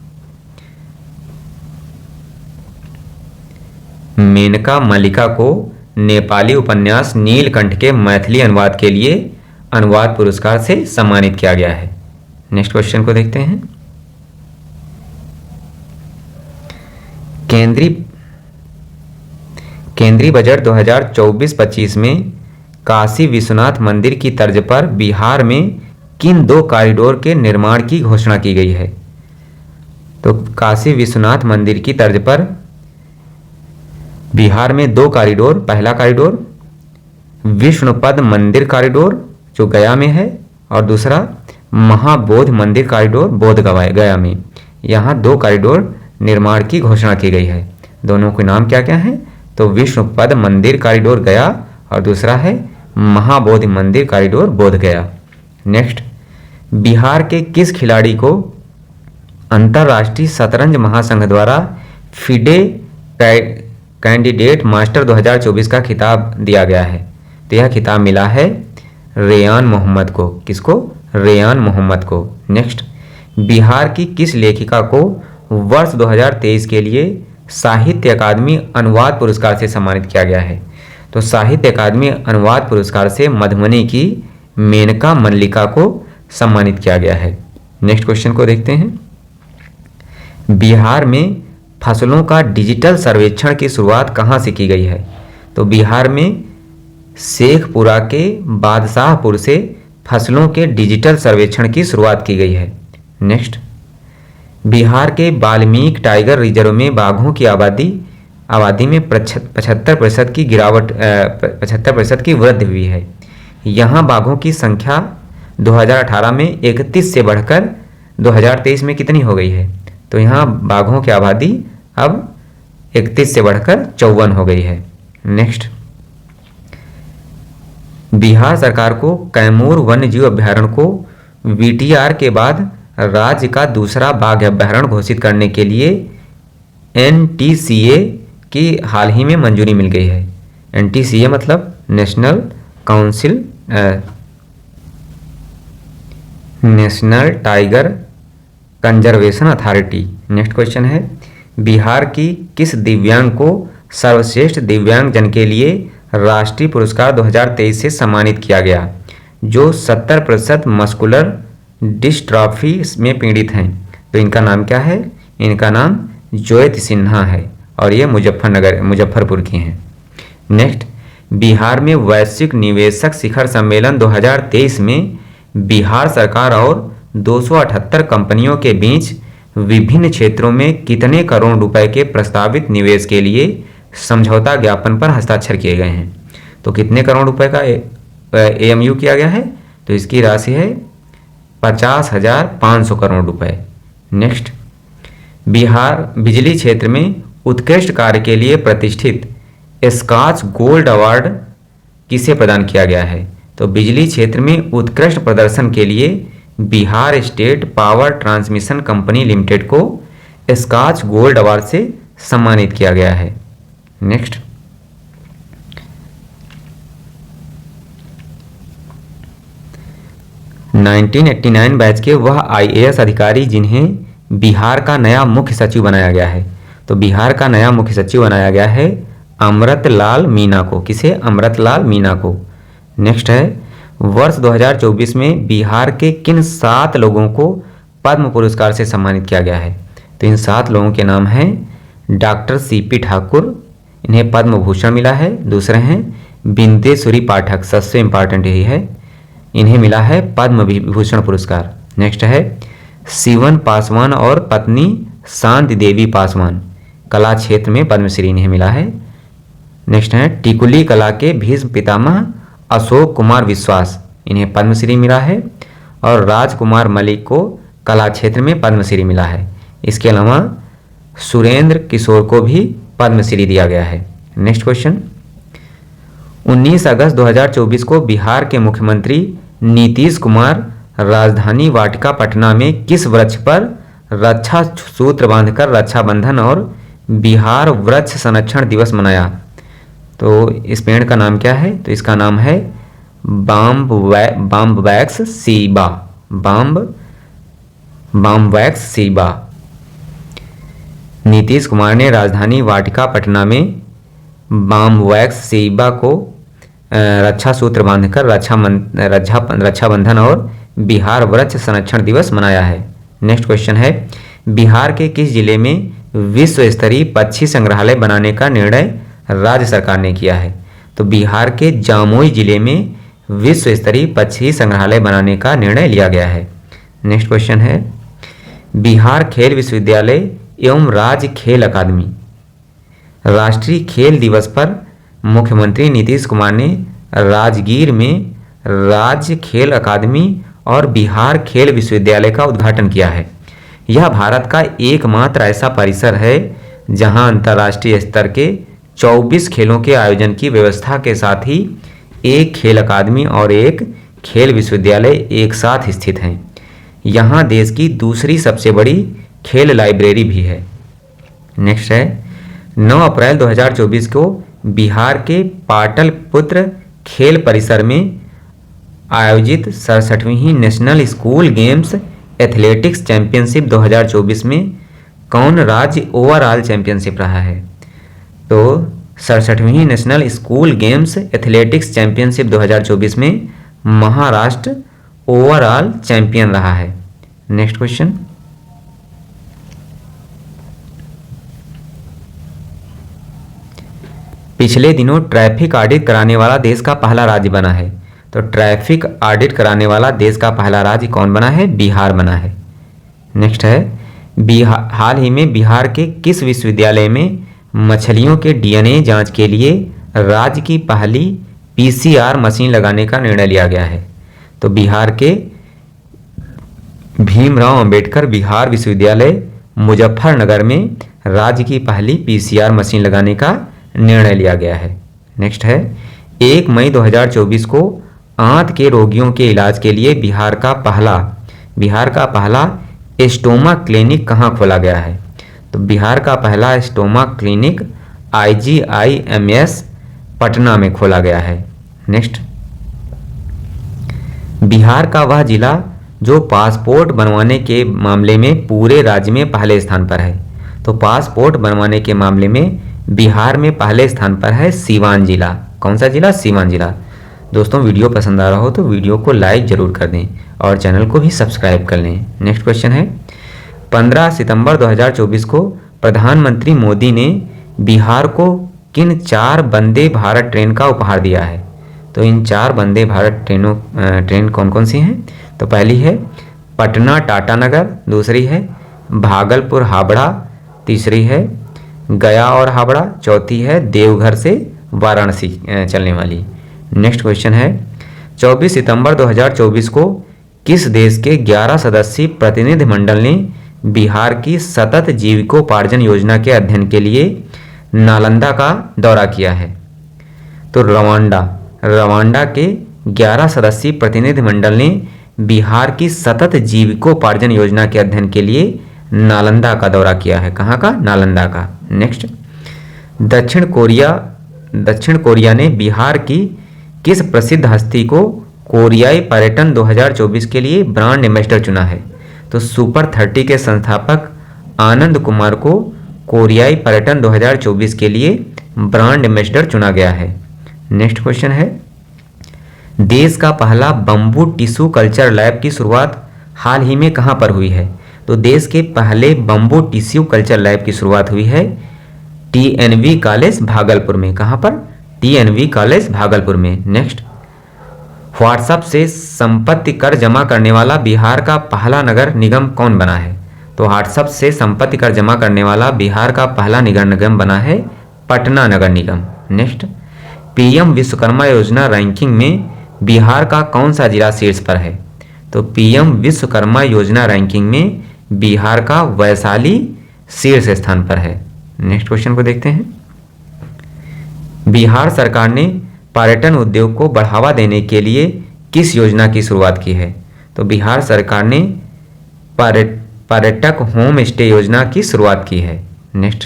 मेनका मल्लिका को नेपाली उपन्यास नीलकंठ के मैथिली अनुवाद के लिए अनुवाद पुरस्कार से सम्मानित किया गया है। नेक्स्ट क्वेश्चन को देखते हैं, केंद्रीय बजट 2024-25 में काशी विश्वनाथ मंदिर की तर्ज पर बिहार में किन 2 कॉरिडोर के निर्माण की घोषणा की गई है? तो काशी विश्वनाथ मंदिर की तर्ज पर बिहार में 2 कॉरिडोर, पहला कॉरिडोर विष्णुपद मंदिर कॉरिडोर जो गया में है, और दूसरा महाबोधि मंदिर कॉरिडोर बोध गया में। यहाँ 2 कॉरिडोर निर्माण की घोषणा की गई है। दोनों के नाम क्या क्या हैं? तो विष्णुपद मंदिर कॉरिडोर गया और दूसरा है महाबोधि मंदिर कॉरिडोर बोध गया। नेक्स्ट, बिहार के किस खिलाड़ी को अंतर्राष्ट्रीय शतरंज महासंघ द्वारा फिडे कैंडिडेट मास्टर 2024 का खिताब दिया गया है? तो यह खिताब मिला है रेयान मोहम्मद को। किसको? रेयान मोहम्मद को। नेक्स्ट, बिहार की किस लेखिका को वर्ष 2023 के लिए साहित्य अकादमी अनुवाद पुरस्कार से सम्मानित किया गया है? तो साहित्य अकादमी अनुवाद पुरस्कार से मधुबनी की मेनका मल्लिका को सम्मानित किया गया है। नेक्स्ट क्वेश्चन को देखते हैं। बिहार में फसलों का डिजिटल सर्वेक्षण की शुरुआत कहाँ से की गई है? तो बिहार में शेखपुरा के बादशाहपुर से फसलों के डिजिटल सर्वेक्षण की शुरुआत की गई है। नेक्स्ट, बिहार के वाल्मीकि टाइगर रिजर्व में बाघों की आबादी में 75% की गिरावट 75% की वृद्धि हुई है। यहाँ बाघों की संख्या 2018 में 31 से बढ़कर 2023 में कितनी हो गई है? तो यहाँ बाघों की आबादी अब 31 से बढ़कर 54 हो गई है। नेक्स्ट, बिहार सरकार को कैमूर वन्यजीव अभ्यारण्य को वीटीआर के बाद राज्य का दूसरा बाघ अभ्यारण्य घोषित करने के लिए एनटीसीए की हाल ही में मंजूरी मिल गई है। एनटीसीए मतलब national tiger conservation authority. Next question है, बिहार की किस दिव्यांग को सर्वश्रेष्ठ दिव्यांग जन के लिए राष्ट्रीय पुरस्कार 2023 से सम्मानित किया गया, जो 70% मस्कुलर डिस्ट्रॉफी में पीड़ित हैं? तो इनका नाम क्या है? इनका नाम जोयत सिन्हा है और ये मुजफ्फरपुर की हैं। नेक्स्ट, बिहार में वैश्विक निवेशक शिखर सम्मेलन 2023 में बिहार सरकार और 278 कंपनियों के बीच विभिन्न क्षेत्रों में कितने करोड़ रुपए के प्रस्तावित निवेश के लिए समझौता ज्ञापन पर हस्ताक्षर किए गए हैं? तो कितने करोड़ रुपए का एएमयू किया गया है? तो इसकी राशि है 50,500 करोड़ रुपए। नेक्स्ट, बिहार बिजली क्षेत्र में उत्कृष्ट कार्य के लिए प्रतिष्ठित स्कॉच गोल्ड अवार्ड किसे प्रदान किया गया है? तो बिजली क्षेत्र में उत्कृष्ट प्रदर्शन के लिए Bihar state power transmission company limited को स्कॉच गोल्ड अवार्ड से सम्मानित किया गया है। नेक्स्ट, (1989) बैच के वह आईएएस अधिकारी जिन्हें बिहार का नया मुख्य सचिव बनाया गया है। तो बिहार का नया मुख्य सचिव बनाया गया है अमृतलाल मीना को। किसे? अमृतलाल मीना को। नेक्स्ट है, वर्ष 2024 में बिहार के किन 7 लोगों को पद्म पुरस्कार से सम्मानित किया गया है? तो इन 7 लोगों के नाम हैं डॉक्टर सीपी ठाकुर, इन्हें पद्म भूषण मिला है। दूसरे हैं बिंदेश्वरी पाठक, सबसे इंपॉर्टेंट यही है, इन्हें मिला है पद्म विभूषण पुरस्कार। नेक्स्ट है शिवन पासवान और पत्नी शांति देवी पासवान, कला क्षेत्र में पद्मश्री इन्हें मिला है। नेक्स्ट है टिकुली कला के भीष्म पितामह अशोक कुमार विश्वास, इन्हें पद्मश्री मिला है। और राजकुमार मलिक को कला क्षेत्र में पद्मश्री मिला है। इसके अलावा सुरेंद्र किशोर को भी पद्मश्री दिया गया है। नेक्स्ट क्वेश्चन, 19 अगस्त 2024 को बिहार के मुख्यमंत्री नीतीश कुमार राजधानी वाटिका पटना में किस वृक्ष पर रक्षा सूत्र बांधकर रक्षाबंधन और बिहार वृक्ष संरक्षण दिवस मनाया? तो इस पेड़ का नाम क्या है? तो इसका नाम है बाम्बवैक्स सीबा। बाम्बवैक्स सीबा। नीतीश कुमार ने राजधानी वाटिका पटना में बाम्बवैक्स सीबा को रक्षा सूत्र बांधकर रक्षाबंधन और बिहार वृक्ष संरक्षण दिवस मनाया है। नेक्स्ट क्वेश्चन है, बिहार के किस जिले में विश्व स्तरीय पक्षी संग्रहालय बनाने का निर्णय राज्य सरकार ने किया है? तो बिहार के जामुई जिले में विश्व स्तरीय पक्षी संग्रहालय बनाने का निर्णय लिया गया है। नेक्स्ट क्वेश्चन है, बिहार खेल विश्वविद्यालय एवं राज्य खेल अकादमी राष्ट्रीय खेल दिवस पर मुख्यमंत्री नीतीश कुमार ने राजगीर में राज्य खेल अकादमी और बिहार खेल विश्वविद्यालय का उद्घाटन किया है। यह भारत का एकमात्र ऐसा परिसर है जहां अंतर्राष्ट्रीय स्तर के 24 खेलों के आयोजन की व्यवस्था के साथ ही एक खेल अकादमी और एक खेल विश्वविद्यालय एक साथ स्थित हैं। यहाँ देश की दूसरी सबसे बड़ी खेल लाइब्रेरी भी है। नेक्स्ट है 9 अप्रैल 2024 को बिहार के पाटलिपुत्र खेल परिसर में आयोजित 67वीं national school games athletics championship 2024 में कौन राज्य ओवरऑल चैंपियनशिप रहा है? तो 67वीं national school games athletics championship 2024 में महाराष्ट्र ओवरऑल चैंपियन रहा है। नेक्स्ट क्वेश्चन, पिछले दिनों ट्रैफिक ऑडिट कराने वाला देश का पहला राज्य बना है। तो ट्रैफिक ऑडिट कराने वाला देश का पहला राज्य कौन बना है? बिहार बना है। नेक्स्ट है हाल ही में बिहार के किस विश्वविद्यालय में मछलियों के डीएनए जांच के लिए राज्य की पहली पीसीआर मशीन लगाने का निर्णय लिया गया है? तो बिहार के भीमराव अंबेडकर बिहार विश्वविद्यालय मुजफ्फरनगर में राज्य की पहली पीसीआर मशीन लगाने का निर्णय लिया गया है। नेक्स्ट है 1 मई 2024 को आंत के रोगियों के इलाज के लिए बिहार का पहला स्टोमा क्लिनिक कहाँ खोला गया है? तो बिहार का पहला स्टोमा क्लिनिक IGIMS पटना में खोला गया है। नेक्स्ट, बिहार का वह जिला जो पासपोर्ट बनवाने के मामले में पूरे राज्य में पहले स्थान पर है। तो पासपोर्ट बनवाने के मामले में बिहार में पहले स्थान पर है सीवान जिला। कौन सा जिला? सीवान जिला। दोस्तों, वीडियो पसंद आ रहा हो तो वीडियो को लाइक जरूर कर दें और चैनल को भी सब्सक्राइब कर लें। नेक्स्ट क्वेश्चन है 15 सितंबर 2024 को प्रधानमंत्री मोदी ने बिहार को किन 4 वंदे भारत ट्रेन का उपहार दिया है? तो इन 4 वंदे भारत ट्रेन कौन कौन सी हैं? तो पहली है पटना टाटानगर, दूसरी है भागलपुर हावड़ा, तीसरी है गया और हावड़ा, चौथी है देवघर से वाराणसी चलने वाली। नेक्स्ट क्वेश्चन है 24 सितंबर 2024 को किस देश के 11 सदस्यीय प्रतिनिधिमंडल ने बिहार की सतत जीविकोपार्जन योजना के अध्ययन के लिए नालंदा का दौरा किया है? तो रवांडा के 11 सदस्यीय प्रतिनिधिमंडल ने बिहार की सतत जीविकोपार्जन योजना के अध्ययन के लिए नालंदा का दौरा किया है। कहाँ का? नालंदा का। नेक्स्ट, दक्षिण कोरिया ने बिहार की किस प्रसिद्ध हस्ती को कोरियाई पर्यटन 2024 के लिए ब्रांड एम्बेसडर चुना है? तो सुपर 30 के संस्थापक आनंद कुमार को कोरियाई पर्यटन 2024 के लिए ब्रांड एम्बेसडर चुना गया है। नेक्स्ट क्वेश्चन है देश का पहला बम्बू टिश्यू कल्चर लैब की शुरुआत हाल ही में कहाँ पर हुई है? तो देश के पहले बम्बू टिश्यू कल्चर लैब की शुरुआत हुई है TNV कॉलेज भागलपुर में। कहाँ पर? TNV कॉलेज भागलपुर में। नेक्स्ट, व्हाट्सएप से संपत्ति कर जमा करने वाला बिहार का पहला नगर निगम कौन बना है? तो व्हाट्सएप से संपत्ति कर जमा करने वाला बिहार का पहला नगर निगम बना है पटना नगर निगम। नेक्स्ट, PM विश्वकर्मा योजना रैंकिंग में बिहार का कौन सा जिला शीर्ष पर है? तो PM विश्वकर्मा योजना रैंकिंग में बिहार का वैशाली शीर्ष स्थान पर है। नेक्स्ट क्वेश्चन को देखते हैं। बिहार सरकार ने पर्यटन उद्योग को बढ़ावा देने के लिए किस योजना की शुरुआत की है? तो बिहार सरकार ने पर्यटक होम स्टे योजना की शुरुआत की है। नेक्स्ट,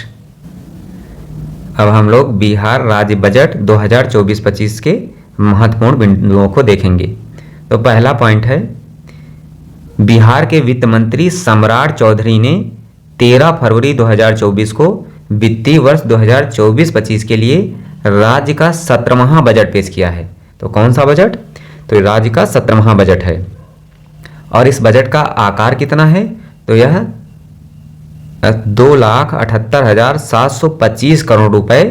अब हम लोग बिहार राज्य बजट 2024-25 के महत्वपूर्ण बिंदुओं को देखेंगे। तो पहला पॉइंट है बिहार के वित्त मंत्री सम्राट चौधरी ने 13 फरवरी 2024 को वित्तीय वर्ष 2024-25 के लिए राज्य का 17वां बजट पेश किया है। तो कौन सा बजट? तो राज्य का 17वां बजट है। और इस बजट का आकार कितना है? तो यह 2,78,725 करोड़ रुपए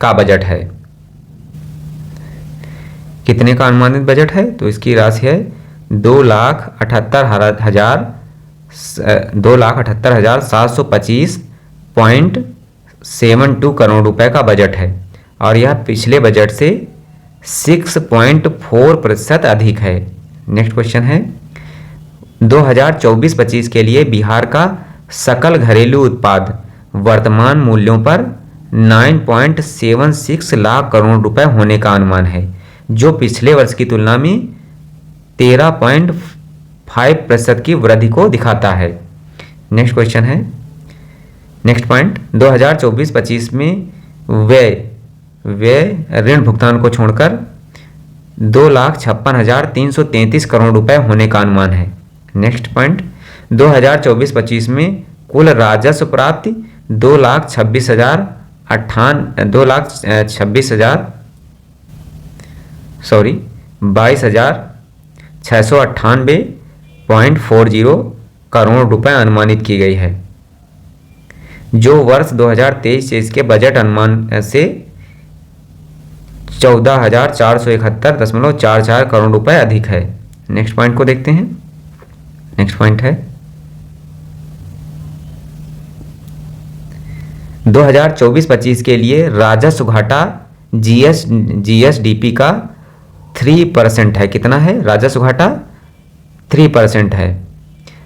का बजट है। कितने का अनुमानित बजट है? तो इसकी राशि है 2,78,725.72 करोड़ रुपए का बजट है और यह पिछले बजट से 6.4% अधिक है। नेक्स्ट क्वेश्चन है 2024-25 के लिए बिहार का सकल घरेलू उत्पाद वर्तमान मूल्यों पर 9.76 लाख करोड़ रुपए होने का अनुमान है, जो पिछले वर्ष की तुलना में 13.5% की वृद्धि को दिखाता है। नेक्स्ट क्वेश्चन है नेक्स्ट पॉइंट, 2024-25 में व्यय ऋण भुगतान को छोड़कर 2,56,333 करोड़ रुपए होने का अनुमान है। नेक्स्ट पॉइंट, 2024-25 में कुल राजस्व प्राप्ति 22,698.40 करोड़ रुपए अनुमानित की गई है, जो वर्ष 2023 के बजट अनुमान से 14,471.44 करोड़ रुपए अधिक है। नेक्स्ट पॉइंट को देखते हैं। नेक्स्ट पॉइंट है 2024-25 के लिए राजस्व घाटा जीएसडीपी का 3% है। कितना है? राजस्व घाटा 3% है।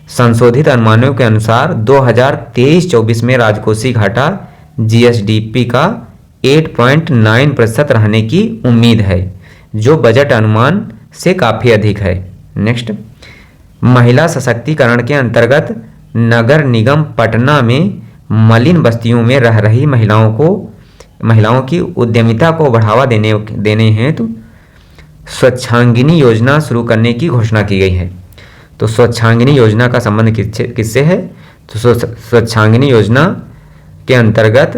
संशोधित अनुमानों के अनुसार 2023-24 में राजकोषीय घाटा जीएसडीपी का 8.9% रहने की उम्मीद है, जो बजट अनुमान से काफ़ी अधिक है। नेक्स्ट, महिला सशक्तिकरण के अंतर्गत नगर निगम पटना में मलिन बस्तियों में रह रही महिलाओं की उद्यमिता को बढ़ावा देने हेतु स्वच्छांगिनी योजना शुरू करने की घोषणा की गई है। तो स्वच्छांगिनी योजना का संबंध किससे है? तो स्वच्छांगिनी योजना के अंतर्गत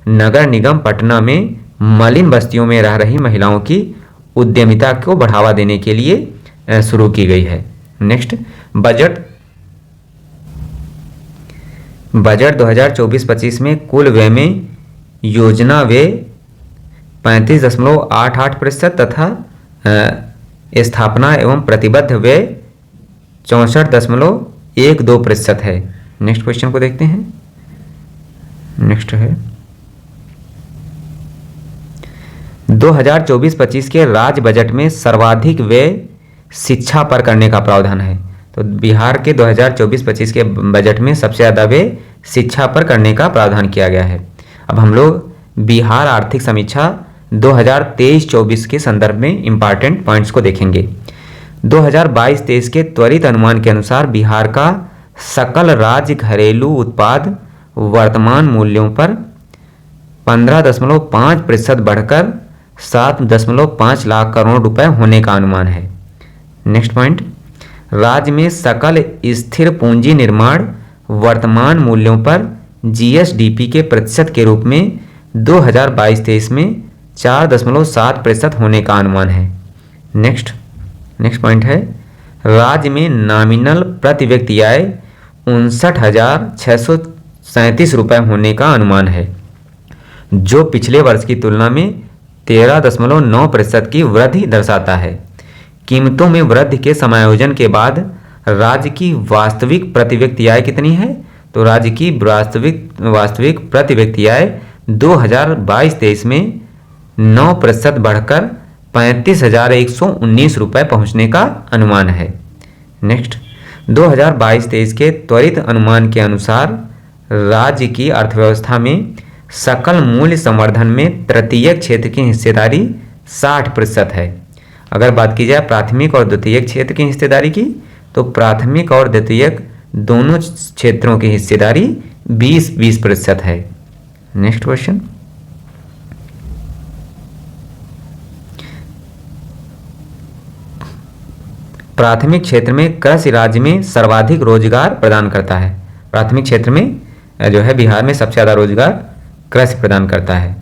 नगर निगम पटना में मलिन बस्तियों में रह रही महिलाओं की उद्यमिता को बढ़ावा देने के लिए शुरू की गई है। नेक्स्ट, बजट 2024-25 में कुल व्यय में योजना व्यय 35.88% तथा स्थापना एवं प्रतिबद्ध व्यय 64.12% है। नेक्स्ट क्वेश्चन को देखते हैं। नेक्स्ट है 2024-25 के राज्य बजट में सर्वाधिक व्यय शिक्षा पर करने का प्रावधान है। तो बिहार के 2024-25 के बजट में सबसे ज़्यादा व्यय शिक्षा पर करने का प्रावधान किया गया है। अब हम लोग बिहार आर्थिक समीक्षा 2023-24 के संदर्भ में इम्पॉर्टेंट पॉइंट्स को देखेंगे। 2022-23 के त्वरित अनुमान के अनुसार बिहार का सकल राज्य घरेलू उत्पाद वर्तमान मूल्यों पर 15.5% बढ़कर 7.5 लाख करोड़ रुपए होने का अनुमान है। नेक्स्ट पॉइंट, राज्य में सकल स्थिर पूंजी निर्माण वर्तमान मूल्यों पर जीएसडीपी के प्रतिशत के रूप में 2022-23 में 4.7% होने का अनुमान है। नेक्स्ट पॉइंट है, राज्य में नॉमिनल प्रति व्यक्ति आय 59,637 रुपये होने का अनुमान है, जो पिछले वर्ष की तुलना में 13.9% की वृद्धि दर्शाता है। कीमतों में वृद्धि के समायोजन के बाद राज्य की वास्तविक प्रति व्यक्ति आय कितनी है? तो राज्य की वास्तविक प्रति व्यक्ति आय 2022-23 में 9% बढ़कर 35,119 रुपये पहुँचने का अनुमान है। नेक्स्ट, 2022-23 के त्वरित अनुमान के अनुसार राज्य की अर्थव्यवस्था में सकल मूल्य संवर्धन में तृतीयक क्षेत्र की हिस्सेदारी 60% है। अगर बात की जाए प्राथमिक और द्वितीयक क्षेत्र की हिस्सेदारी की, तो प्राथमिक और द्वितीयक दोनों क्षेत्रों की हिस्सेदारी 20% है। नेक्स्ट क्वेश्चन, प्राथमिक क्षेत्र में कृषि राज्य में सर्वाधिक रोजगार प्रदान करता है। प्राथमिक क्षेत्र में जो है बिहार में सबसे ज़्यादा रोजगार कृषि प्रदान करता है।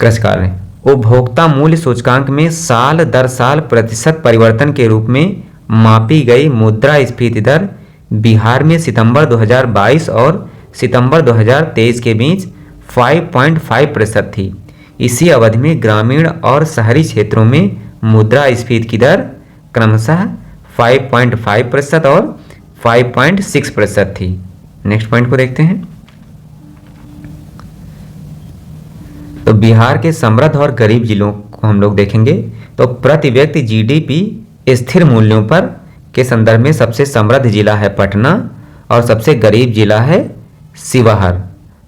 कृषि कार्य उपभोक्ता मूल्य सूचकांक में साल दर साल प्रतिशत परिवर्तन के रूप में मापी गई मुद्रास्फीति दर बिहार में सितंबर 2022 और सितंबर 2023 के बीच 5.5% थी। इसी अवधि में ग्रामीण और शहरी क्षेत्रों में मुद्रास्फीति की दर क्रमशः 5.5% और 5.6% थी। नेक्स्ट पॉइंट को देखते हैं। तो बिहार के समृद्ध और गरीब जिलों को हम लोग देखेंगे। तो प्रति व्यक्ति जीडीपी स्थिर मूल्यों पर के संदर्भ में सबसे समृद्ध जिला है पटना और सबसे गरीब जिला है शिवहर।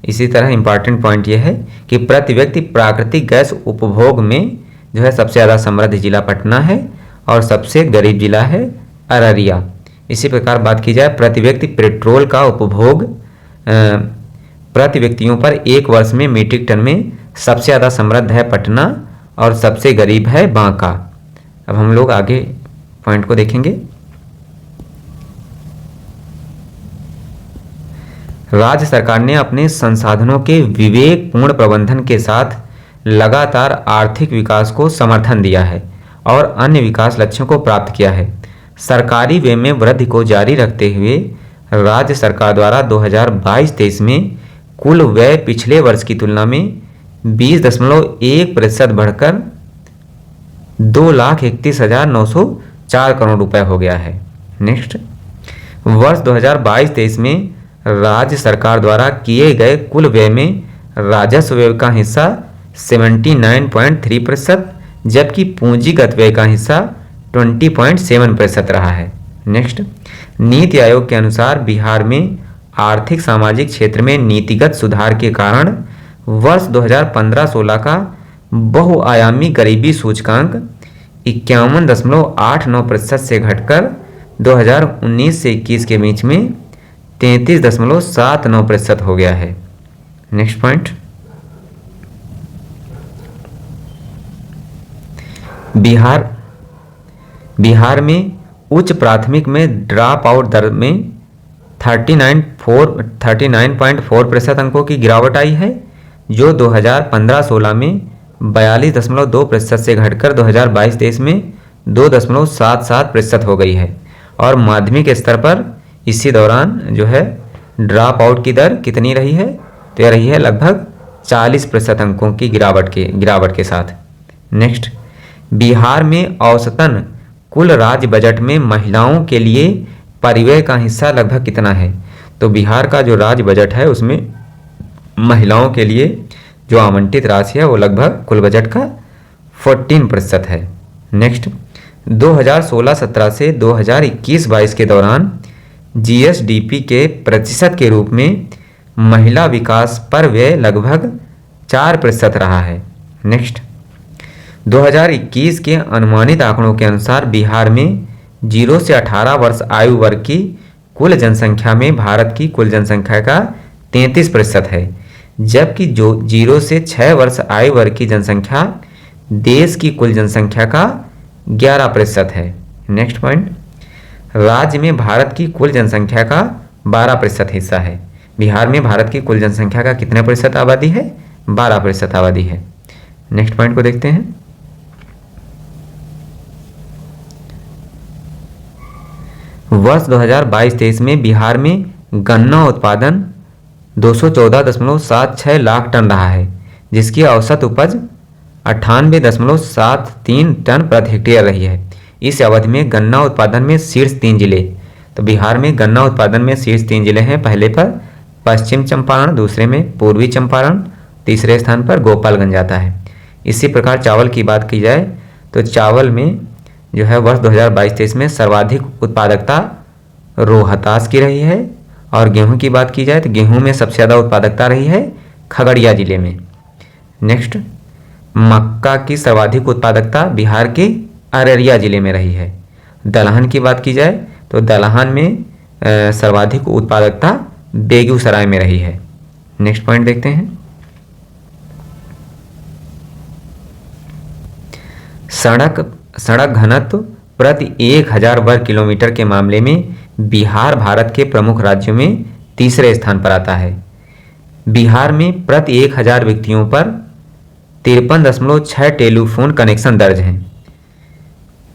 इसी तरह इंपॉर्टेंट पॉइंट यह है कि प्रति व्यक्ति प्राकृतिक गैस उपभोग में जो है सबसे ज़्यादा समृद्ध जिला पटना है और सबसे गरीब जिला है अररिया। इसी प्रकार बात की जाए प्रति व्यक्ति पेट्रोल का उपभोग प्रति व्यक्तियों पर एक वर्ष में मीट्रिक टन में सबसे ज़्यादा समृद्ध है पटना और सबसे गरीब है बांका। अब हम लोग आगे पॉइंट को देखेंगे। राज्य सरकार ने अपने संसाधनों के विवेकपूर्ण प्रबंधन के साथ लगातार आर्थिक विकास को समर्थन दिया है और अन्य विकास लक्ष्यों को प्राप्त किया है। सरकारी व्यय में वृद्धि को जारी रखते हुए राज्य सरकार द्वारा 2022-23 में कुल व्यय पिछले वर्ष की तुलना में 20.1% बढ़कर 2,31,904 करोड़ रुपए हो गया है। नेक्स्ट, वर्ष 2022-23 में राज्य सरकार द्वारा किए गए कुल व्यय में राजस्व व्यय का हिस्सा 79.3%, जबकि पूंजीगत व्यय का हिस्सा 20.7% रहा है। नेक्स्ट, नीति आयोग के अनुसार बिहार में आर्थिक सामाजिक क्षेत्र में नीतिगत सुधार के कारण वर्ष 2015-16 का बहुआयामी गरीबी सूचकांक 51.89% से घटकर 2019 से 21 के बीच में 33.79% हो गया है। नेक्स्ट पॉइंट, बिहार में उच्च प्राथमिक में ड्रॉप आउट दर में 39.4% अंकों की गिरावट आई है, जो 2015-16 में 42.2% से घटकर 2022-23 में 2.77% हो गई है। और माध्यमिक स्तर पर इसी दौरान जो है ड्रॉप आउट की दर कितनी रही है, तो यह रही है लगभग 40% अंकों की गिरावट के साथ। नेक्स्ट, बिहार में औसतन कुल राज्य बजट में महिलाओं के लिए परिव्यय का हिस्सा लगभग कितना है, तो बिहार का जो राज्य बजट है उसमें महिलाओं के लिए जो आवंटित राशि है वो लगभग कुल बजट का 14% है। नेक्स्ट, 2016-17 से 2021-22 के दौरान जीएसडीपी के प्रतिशत के रूप में महिला विकास पर व्यय लगभग 4% रहा है। नेक्स्ट, 2021 के अनुमानित आंकड़ों के अनुसार बिहार में 0 से 18 वर्ष आयु वर्ग की कुल जनसंख्या में भारत की कुल जनसंख्या का 33% है, जबकि जो 0 से 6 वर्ष आयु वर्ग की जनसंख्या देश की कुल जनसंख्या का 11% है। नेक्स्ट पॉइंट, राज्य में भारत की कुल जनसंख्या का 12% हिस्सा है। बिहार में भारत की कुल जनसंख्या का कितने प्रतिशत आबादी है, 12% आबादी है। नेक्स्ट पॉइंट को देखते हैं। वर्ष 2022-23 में बिहार में गन्ना उत्पादन 214.76 लाख टन रहा है, जिसकी औसत उपज 98.73 टन प्रति हेक्टेयर रही है। इस अवधि में गन्ना उत्पादन में शीर्ष 3 जिले, तो बिहार में गन्ना उत्पादन में शीर्ष 3 जिले हैं। पहले पर पश्चिम चंपारण, दूसरे में पूर्वी चंपारण, तीसरे स्थान पर गोपालगंज आता है। इसी प्रकार चावल की बात की जाए तो चावल में जो है वर्ष 2022-23 में सर्वाधिक उत्पादकता रोहतास की रही है, और गेहूं की बात की जाए तो गेहूं में सबसे ज़्यादा उत्पादकता रही है खगड़िया जिले में। नेक्स्ट, मक्का की सर्वाधिक उत्पादकता बिहार के अररिया जिले में रही है। दलहन की बात की जाए तो दलहन में सर्वाधिक उत्पादकता बेगूसराय में रही है। नेक्स्ट पॉइंट देखते हैं। सड़क घनत्व प्रति 1000 वर्ग किलोमीटर के मामले में बिहार भारत के प्रमुख राज्यों में तीसरे स्थान पर आता है। बिहार में प्रति 1000 व्यक्तियों पर 53.6 टेलीफोन कनेक्शन दर्ज हैं।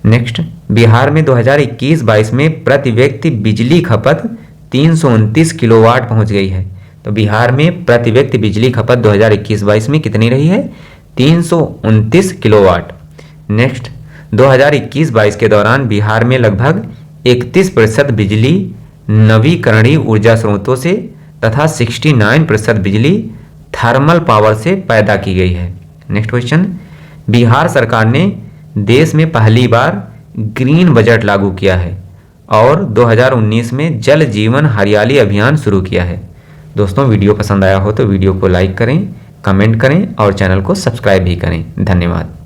नेक्स्ट, बिहार में 2021-22 में प्रति व्यक्ति बिजली खपत 329 किलोवाट पहुंच गई है। तो बिहार में प्रति व्यक्ति बिजली खपत 2021-22 में कितनी रही है, 329 किलोवाट। नेक्स्ट, 2021-22 के दौरान बिहार में लगभग 31% बिजली नवीकरणीय ऊर्जा स्रोतों से तथा 69% बिजली थर्मल पावर से पैदा की गई है। नेक्स्ट क्वेश्चन, बिहार सरकार ने देश में पहली बार ग्रीन बजट लागू किया है और 2019 में जल जीवन हरियाली अभियान शुरू किया है। दोस्तों, वीडियो पसंद आया हो तो वीडियो को लाइक करें, कमेंट करें और चैनल को सब्सक्राइब भी करें। धन्यवाद।